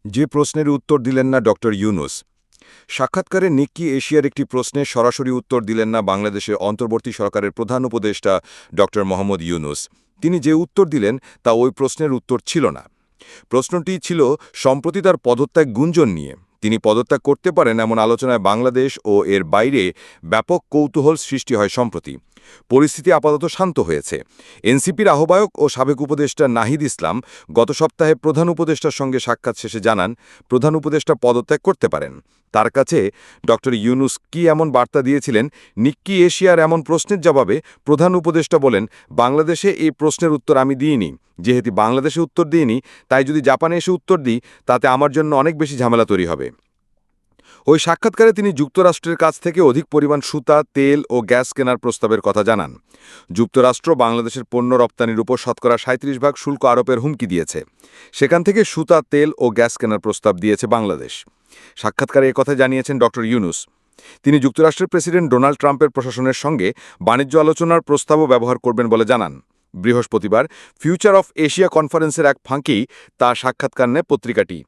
যে প্রশ্নের উত্তর দিলেন না ডক্টর ইউনুস। সাক্ষাৎকারে নিক্কি এশিয়ার একটি প্রশ্নের সরাসরি উত্তর দিলেন না বাংলাদেশের অন্তর্বর্তী সরকারের প্রধান উপদেষ্টা ডক্টর মোহাম্মদ ইউনুস। তিনি যে উত্তর দিলেন তা ওই প্রশ্নের উত্তর ছিল না। প্রশ্নটি ছিল সম্প্রতি তার পদত্যাগ গুঞ্জন নিয়ে। তিনি পদত্যাগ করতে পারেন এমন আলোচনায় বাংলাদেশ ও এর বাইরে ব্যাপক কৌতূহল সৃষ্টি হয় সম্প্রতি। পরিস্থিতি আপাতত শান্ত হয়েছে। এনসিপির আহ্বায়ক ও সাবেক উপদেষ্টা নাহিদ ইসলাম গত সপ্তাহে প্রধান উপদেষ্টার সঙ্গে সাক্ষাৎ শেষে জানান, প্রধান উপদেষ্টা পদত্যাগ করতে পারেন। তার কাছে ডক্টর ইউনুস কি এমন বার্তা দিয়েছিলেন? নিক্কি এশিয়ার এমন প্রশ্নের জবাবে প্রধান উপদেষ্টা বলেন, বাংলাদেশে এই প্রশ্নের উত্তর আমি দিইনি। যেহেতু বাংলাদেশে উত্তর দিইনি, তাই যদি জাপানে এসে উত্তর দিই তাতে আমার জন্য অনেক বেশি ঝামেলা তৈরি হবে। ওই সাক্ষাৎকারে তিনি যুক্তরাষ্ট্রের কাছ থেকে অধিক পরিমাণ সুতা, তেল ও গ্যাস কেনার প্রস্তাবের কথা জানান। যুক্তরাষ্ট্র বাংলাদেশের পণ্য রপ্তানির উপর শতকরা ৩৭% শুল্ক আরোপের হুমকি দিয়েছে। সেখান থেকে সুতা, তেল ও গ্যাস কেনার প্রস্তাব দিয়েছে বাংলাদেশ। সাক্ষাৎকারে একথা জানিয়েছেন ডক্টর ইউনুস। তিনি যুক্তরাষ্ট্রের প্রেসিডেন্ট ডোনাল্ড ট্রাম্পের প্রশাসনের সঙ্গে বাণিজ্য আলোচনার প্রস্তাবও ব্যবহার করবেন বলে জানান। বৃহস্পতিবার ফিউচার অফ এশিয়া কনফারেন্সের এক ফাঁকেই তা সাক্ষাৎকার নেয় পত্রিকাটি।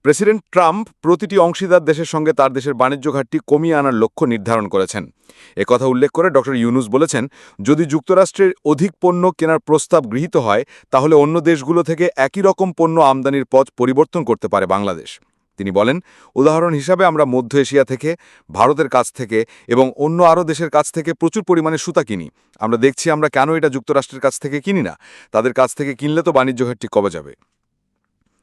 প্রেসিডেন্ট ট্রাম্প প্রতিটি অংশীদার দেশের সঙ্গে তার দেশের বাণিজ্য ঘাটতি কমিয়ে আনার লক্ষ্য নির্ধারণ করেছেন। একথা উল্লেখ করে ডক্টর ইউনুস বলেছেন, যদি যুক্তরাষ্ট্রের অধিক পণ্য কেনার প্রস্তাব গৃহীত হয় তাহলে অন্য দেশগুলো থেকে একই রকম পণ্য আমদানির পথ পরিবর্তন করতে পারে বাংলাদেশ। তিনি বলেন, উদাহরণ হিসাবে আমরা মধ্য এশিয়া থেকে, ভারতের কাছ থেকে এবং অন্য আরও দেশের কাছ থেকে প্রচুর পরিমাণে সুতা কিনি। আমরা দেখছি আমরা কেন এটা যুক্তরাষ্ট্রের কাছ থেকে কিনি না। তাদের কাছ থেকে কিনলে তো বাণিজ্য ঘাটতি কমে যাবে।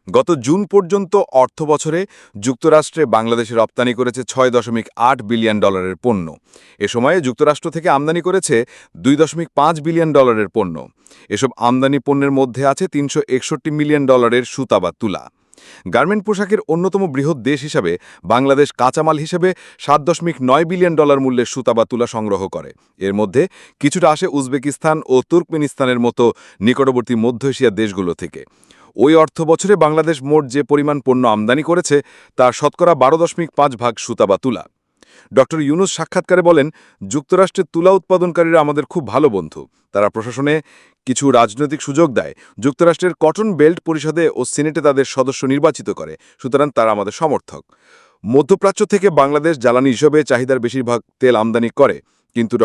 গত জুন পর্যন্ত অর্থবছরে যুক্তরাষ্ট্রে বাংলাদেশে রপ্তানি করেছে $6.8 বিলিয়ন পণ্য। এ সময়ে যুক্তরাষ্ট্র থেকে আমদানি করেছে $2.5 বিলিয়ন পণ্য। এসব আমদানি পণ্যের মধ্যে আছে $361 মিলিয়ন সুতা বা তুলা। গার্মেন্ট পোশাকের অন্যতম বৃহৎ দেশ হিসাবে বাংলাদেশ কাঁচামাল হিসেবে $7.9 বিলিয়ন মূল্যের সুতা বা তুলা সংগ্রহ করে। এর মধ্যে কিছুটা আসে উজবেকিস্তান ও তুর্কমেনিস্তানের মতো নিকটবর্তী মধ্য এশিয়ার দেশগুলো থেকে। ওই অর্থ বছরে বাংলাদেশ মোট যে পরিমাণ পণ্য আমদানি করেছে তার শতকরা 12.5 সুতা বা তুলা। ডক্টর ইউনুস সাক্ষাৎকারে বলেন, যুক্তরাষ্ট্রের তুলা উৎপাদনকারীরা আমাদের খুব ভালো বন্ধু। তারা প্রশাসনে কিছু রাজনৈতিক সুযোগ দেয়। যুক্তরাষ্ট্রের কটন বেল্ট পরিষদে ও সিনেটে তাদের সদস্য নির্বাচিত করে, সুতরাং তারা আমাদের সমর্থক। মধ্যপ্রাচ্য থেকে বাংলাদেশ জ্বালানি হিসেবে চাহিদার বেশিরভাগ তেল আমদানি করে, কিন্তু